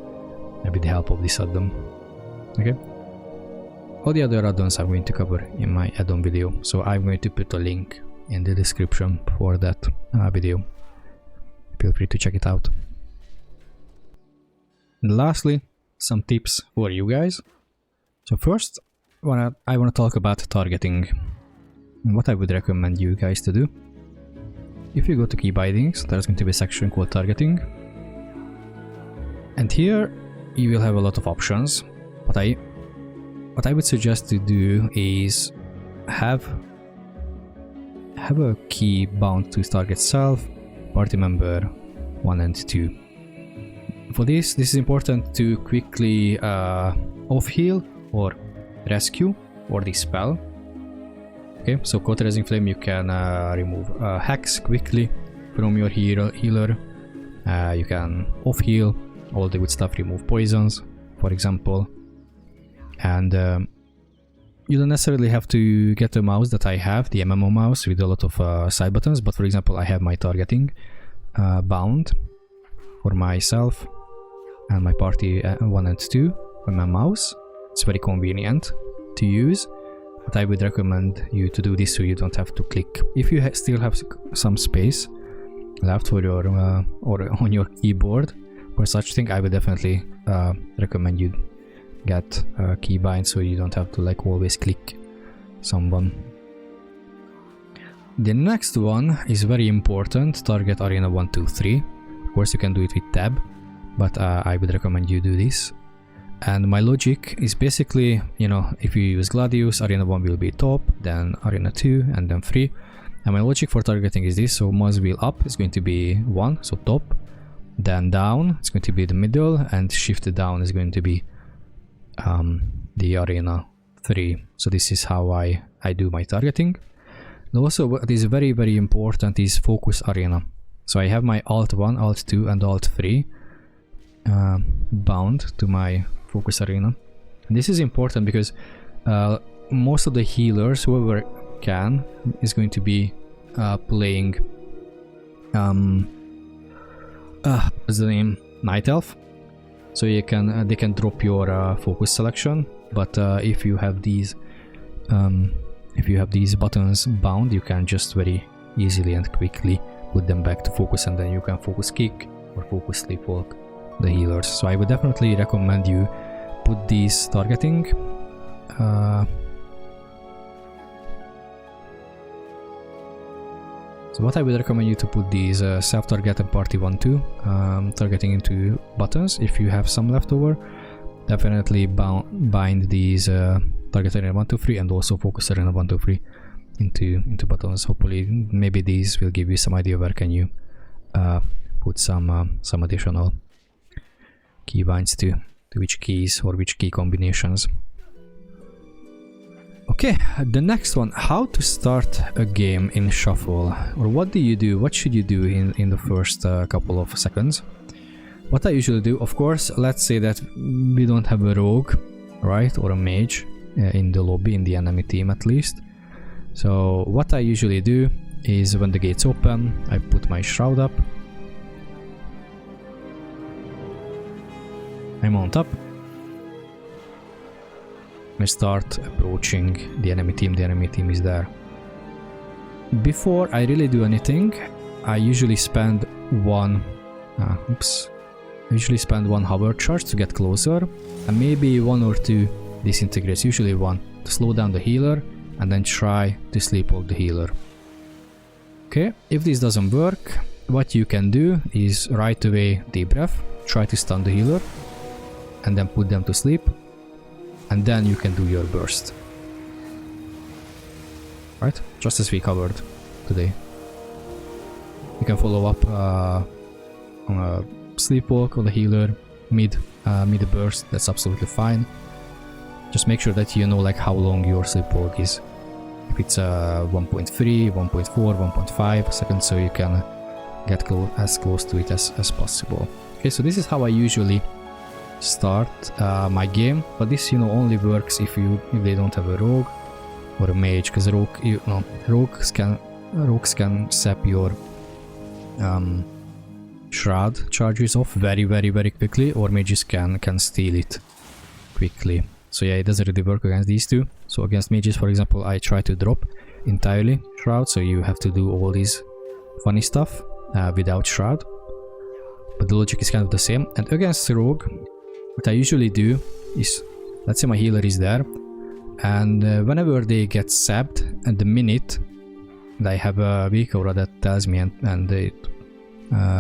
with the help of this add-on. Okay, all the other add-ons I'm going to cover in my add-on video, so I'm going to put a link in the description for that video. Feel free to check it out. And lastly, some tips for you guys. So first, I want to talk about targeting and what I would recommend you guys to do. If you go to key bindings, there's going to be a section called targeting, and here you will have a lot of options. What I would suggest to do is have a key bound to target self, party member 1 and 2. For this is important to quickly off heal or rescue or dispel. Okay, so Cauterizing Flame, you can remove hacks quickly from your healer. You can off heal, all the good stuff, remove poisons, for example. And you don't necessarily have to get a mouse that I have, the MMO mouse with a lot of side buttons, but for example I have my targeting bound for myself and my party 1 and 2 on my mouse. It's very convenient to use, but I would recommend you to do this so you don't have to click. If you still have some space left for your or on your keyboard for such thing, I would definitely recommend you get a keybind so you don't have to like always click someone. The next one is very important, target arena 1, 2, 3. Of course you can do it with tab, but I would recommend you do this. And my logic is basically, you know, if you use Gladius, arena 1 will be top, then arena 2, and then 3. And my logic for targeting is this: so mouse wheel up is going to be 1, so top, then down it's going to be the middle, and shift down is going to be the arena 3. So this is how I do my targeting. And also what is very, very important is focus arena. So I have my alt 1, alt 2 and alt 3 bound to my focus arena. And this is important because most of the healers, whoever can, is going to be playing what's the name? Night Elf. so you can they can drop your focus selection. But if you have these buttons bound, you can just very easily and quickly put them back to focus, and then you can focus kick or focus sleepwalk the healers. So I would definitely recommend you put these targeting. So what I would recommend you to put these self-target and party 1-2 targeting into buttons. If you have some left over, definitely bind these target arena 1-2-3 and also focus arena 1-2-3 into buttons. Hopefully, maybe these will give you some idea where can you put some additional keybinds to which keys or which key combinations. Okay, the next one, how to start a game in shuffle, or what do you do, what should you do in the first couple of seconds. What I usually do, of course, let's say that we don't have a rogue, right, or a mage in the lobby, in the enemy team at least. So what I usually do is when the gates open, I put my shroud up, I mount up, I start approaching the enemy team is there. Before I really do anything, I usually spend one hover charge to get closer, and maybe 1 or 2 disintegrates, usually 1, to slow down the healer, and then try to sleepwalk the healer. Okay, if this doesn't work, what you can do is right away deep breath, try to stun the healer, and then put them to sleep. And then you can do your burst. Right? Just as we covered today. You can follow up on a sleepwalk on the healer, mid a burst, that's absolutely fine. Just make sure that you know like how long your sleepwalk is. If it's 1.3, 1.4, 1.5 seconds, so you can get as close to it as possible. Okay, so this is how I usually start my game, but this only works if they don't have a rogue or a mage, because rogues can sap your shroud charges off very quickly, or mages can steal it quickly. So yeah, it doesn't really work against these two. So against mages, for example, I try to drop entirely shroud, so you have to do all this funny stuff without shroud, but the logic is kind of the same. And against rogue, what I usually do is, let's say my healer is there, and whenever they get sapped, at the minute I have a weak aura that tells me, and it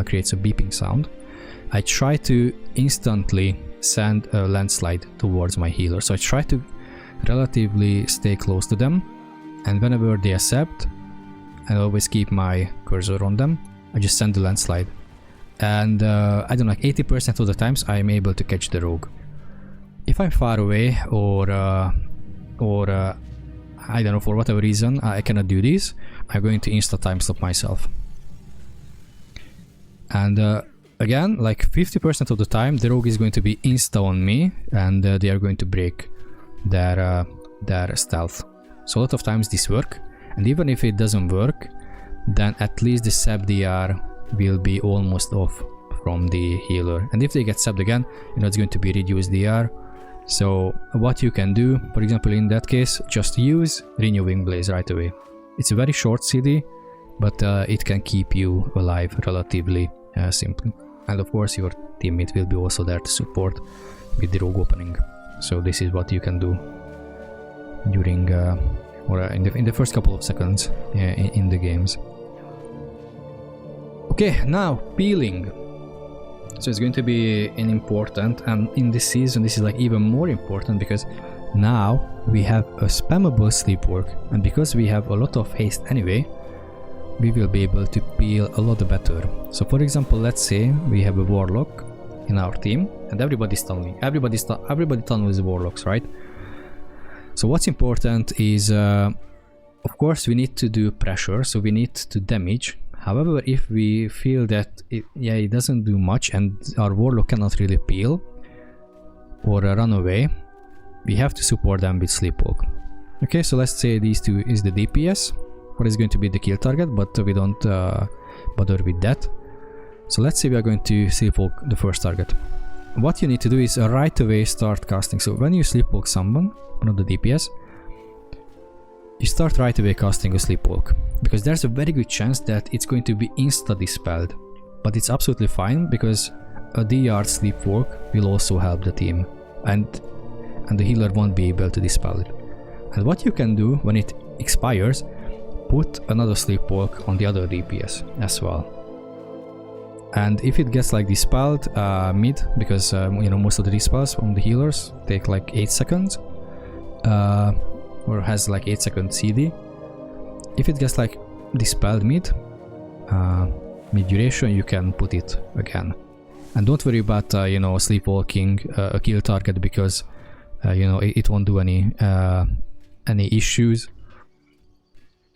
creates a beeping sound, I try to instantly send a landslide towards my healer. So I try to relatively stay close to them, and whenever they are sapped, I always keep my cursor on them, I just send the landslide. And I don't know, like 80% of the times I'm able to catch the rogue. If I'm far away or I don't know, for whatever reason I cannot do this, I'm going to insta time stop myself. And again, like 50% of the time the rogue is going to be insta on me, and they are going to break their stealth. So a lot of times this work, and even if it doesn't work, then at least the sap DR will be almost off from the healer, and if they get sapped again, it's going to be reduced DR. So what you can do, for example, in that case, just use Renewing Blaze right away. It's a very short CD, but it can keep you alive relatively simply. And of course your teammate will be also there to support with the rogue opening. So this is what you can do during in the first couple of seconds in the games. Okay, now peeling. So it's going to be an important, and in this season this is like even more important, because now we have a spammable sleepwalk, and because we have a lot of haste anyway, we will be able to peel a lot better. So for example, let's say we have a warlock in our team and everybody's tunneling. Everybody tunnels warlocks, right? So what's important is of course we need to do pressure, so we need to damage. However, if we feel that it doesn't do much and our warlock cannot really peel or run away, we have to support them with sleepwalk. Okay, so let's say these two is the DPS, what is going to be the kill target, but we don't bother with that. So let's say we are going to sleepwalk the first target. what you need to do is right away start casting. So when you sleepwalk someone, one of the DPS, you start right away casting a sleepwalk, because there's a very good chance that it's going to be insta-dispelled. But it's absolutely fine, because a DR sleepwalk will also help the team, and the healer won't be able to dispel it. And what you can do when it expires, put another sleepwalk on the other DPS as well. And if it gets like dispelled mid, because you know, most of the dispels from the healers take like 8 seconds, or has like 8 second CD. If it gets like dispelled mid duration, you can put it again. And don't worry about you know, sleepwalking a kill target, because you know, it won't do any issues.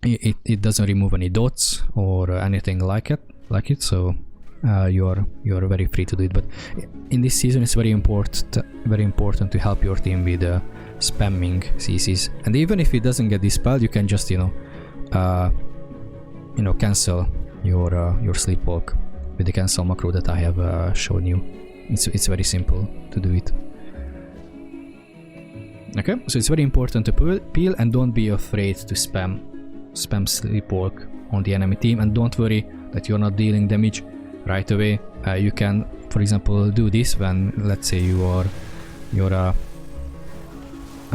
It doesn't remove any dots or anything like it. So you're very free to do it. But in this season, it's very important to help your team with spamming CCs. And even if it doesn't get dispelled, you can just cancel your sleepwalk with the cancel macro that I have shown you. It's very simple to do it. Okay, so it's very important to peel, and don't be afraid to spam sleepwalk on the enemy team, and don't worry that you're not dealing damage right away. You can, for example, do this when, let's say,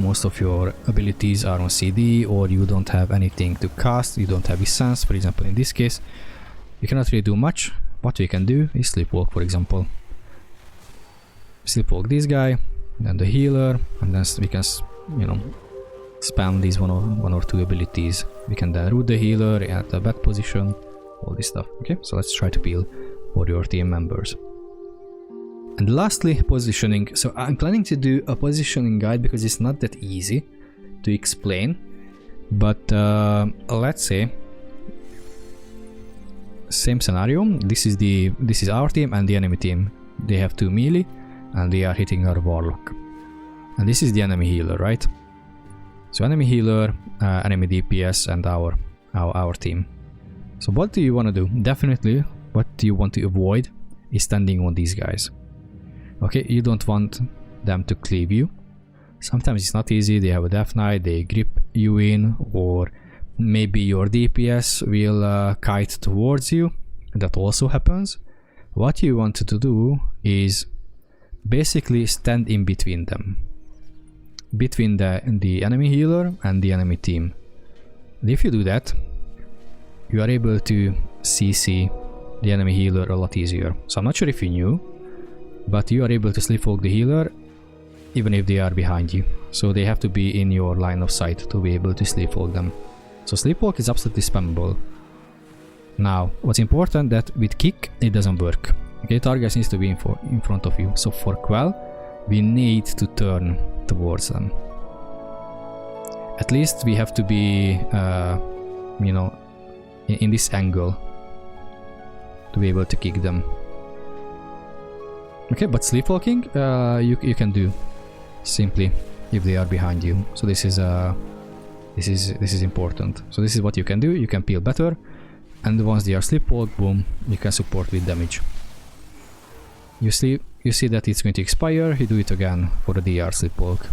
most of your abilities are on CD, or you don't have anything to cast, you don't have essence. For example, in this case, you cannot really do much. What we can do is sleepwalk, for example. Sleepwalk this guy, then the healer, and then we can, you know, spam these one or two abilities. We can then root the healer at the back position, all this stuff. Okay, so let's try to peel for your team members. And lastly, positioning. So I'm planning to do a positioning guide, because it's not that easy to explain. But let's say, same scenario. This is our team and the enemy team. They have 2 melee, and they are hitting our warlock. And this is the enemy healer, right? So enemy healer, enemy DPS, and our team. So what do you want to do? Definitely, what you want to avoid is standing on these guys. Okay, you don't want them to cleave you. Sometimes it's not easy. They have a Death Knight, they grip you in, or maybe your DPS will kite towards you. That also happens. What you want to do is basically stand in between them, between the enemy healer and the enemy team. And if you do that, you are able to CC the enemy healer a lot easier. So I'm not sure if you knew, but you are able to sleepwalk the healer even if they are behind you. So they have to be in your line of sight to be able to sleepwalk them. So sleepwalk is absolutely spammable. Now, what's important that with kick it doesn't work. Okay, target needs to be in front of you. So for Quell, we need to turn towards them. At least we have to be, you know, in this angle to be able to kick them. Okay, but sleepwalking, you can do simply if they are behind you. So this is important. So this is what you can do. You can peel better, and once they are sleepwalk, boom, you can support with damage. You see that it's going to expire. You do it again for the DR sleepwalk.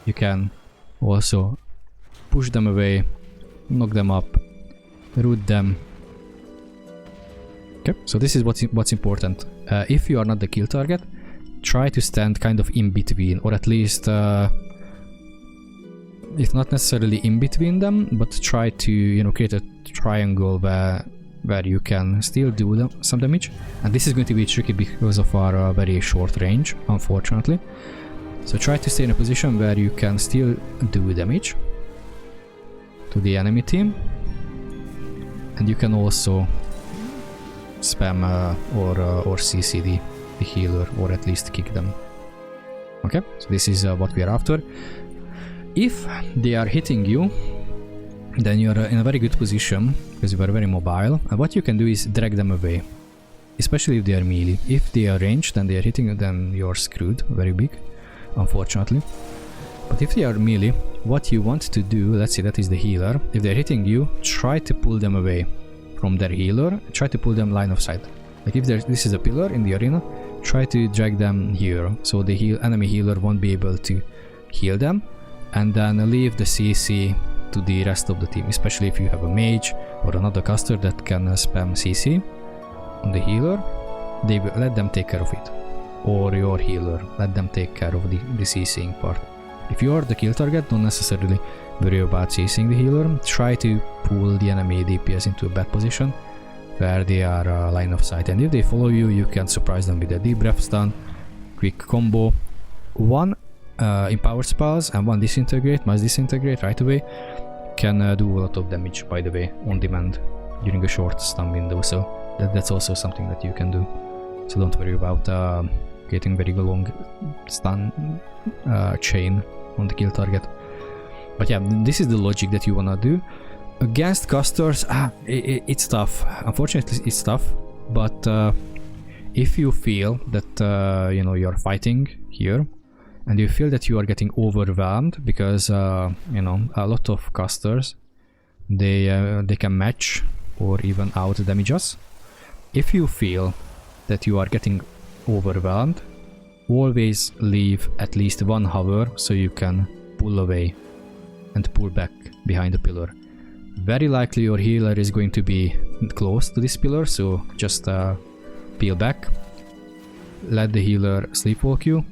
You can also push them away, knock them up, root them. Okay, so this is what's important. If you are not the kill target, try to stand kind of in between, or at least if not necessarily in between them, but try to, you know, create a triangle where you can still do some damage. And this is going to be tricky because of our very short range, unfortunately. So try to stay in a position where you can still do damage to the enemy team, and you can also spam or CC the healer, or at least kick them. Okay, so this is what we are after. If they are hitting you, then you're in a very good position because you are very mobile, and what you can do is drag them away, especially if they are melee. If they are ranged and they are hitting you, then you're screwed very big, unfortunately. But if they are melee, what you want to do, let's say that is the healer, if they're hitting you, try to pull them away from their healer, try to pull them line of sight. Like if this is a pillar in the arena, try to drag them here, so the enemy healer won't be able to heal them, and then leave the CC to the rest of the team, especially if you have a mage or another caster that can spam CC on the healer. They will let them take care of it, or your healer, let them take care of the CCing part. If you are the kill target, don't necessarily worry about CCing the healer. Try to pull the enemy DPS into a bad position where they are line of sight, and if they follow you, you can surprise them with a deep breath stun, quick combo, one empower spells and one disintegrate, mass disintegrate right away, can do a lot of damage, by the way, on demand during a short stun window, so that's also something that you can do. So don't worry about getting very long stun chain on the kill target. But yeah, this is the logic that you wanna do. Against casters, it's tough. Unfortunately, it's tough. But if you feel that you know, you're fighting here, and you feel that you are getting overwhelmed because you know, a lot of casters, they can match or even out damage us. If you feel that you are getting overwhelmed, always leave at least one hover so you can pull away and pull back behind the pillar. Very likely your healer is going to be close to this pillar, so just peel back, let the healer sleepwalk you,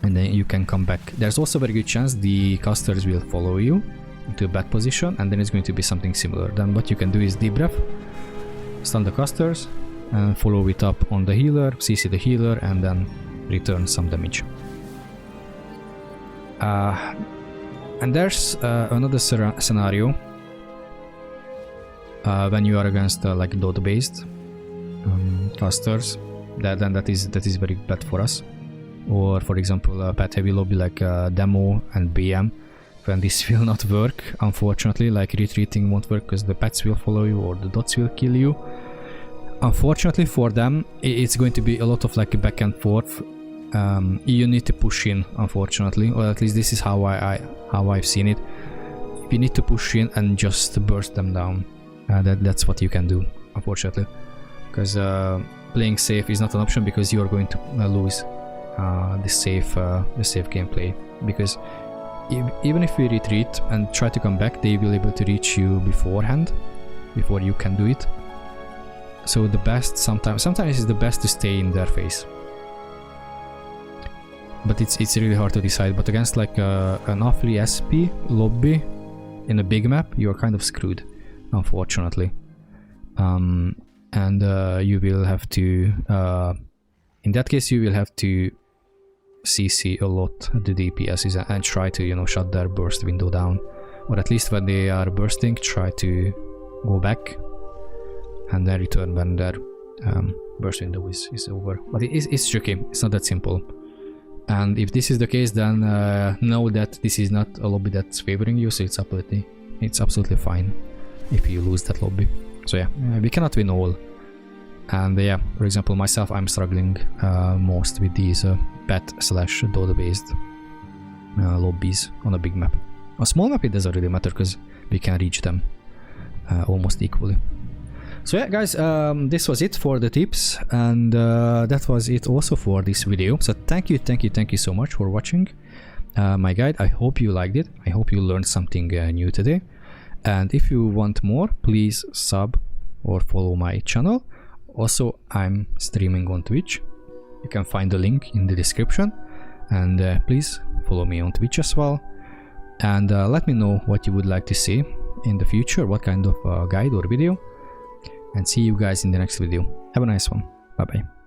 and then you can come back. There's also a very good chance the casters will follow you into a bad position, and then it's going to be something similar. Then what you can do is deep breath, stun the casters, and follow it up on the healer, CC the healer, and then return some damage. And there's another scenario when you are against like dot-based casters, that is very bad for us. Or for example, a pet heavy lobby like Demo and BM, when this will not work, unfortunately, like retreating won't work because the pets will follow you or the dots will kill you. Unfortunately for them, it's going to be a lot of like back and forth. You need to push in, unfortunately, or at least this is how I've seen it. You need to push in and just burst them down. That's what you can do, unfortunately, because playing safe is not an option, because you are going to lose the safe gameplay. Because even if we retreat and try to come back, they will be able to reach you beforehand, before you can do it. So the best sometimes it's the best to stay in their face. But it's really hard to decide. But against like an awfully SP lobby in a big map, you're kind of screwed, unfortunately. And you will have to, in that case, you will have to CC a lot the DPSs and try to, you know, shut their burst window down, or at least when they are bursting, try to go back and then return when their burst window is over. But it's tricky. It's not that simple. And if this is the case, then know that this is not a lobby that's favoring you, so it's absolutely fine if you lose that lobby. So yeah, we cannot win all. And yeah, for example, myself, I'm struggling most with these pet/dota-based lobbies on a big map. A small map, it doesn't really matter because we can reach them almost equally. So yeah, guys, this was it for the tips, and that was it also for this video. So thank you so much for watching my guide. I hope you liked it. I hope you learned something new today. And if you want more, please sub or follow my channel. Also, I'm streaming on Twitch. You can find the link in the description. And please follow me on Twitch as well. And let me know what you would like to see in the future, what kind of guide or video. And see you guys in the next video. Have a nice one. Bye bye.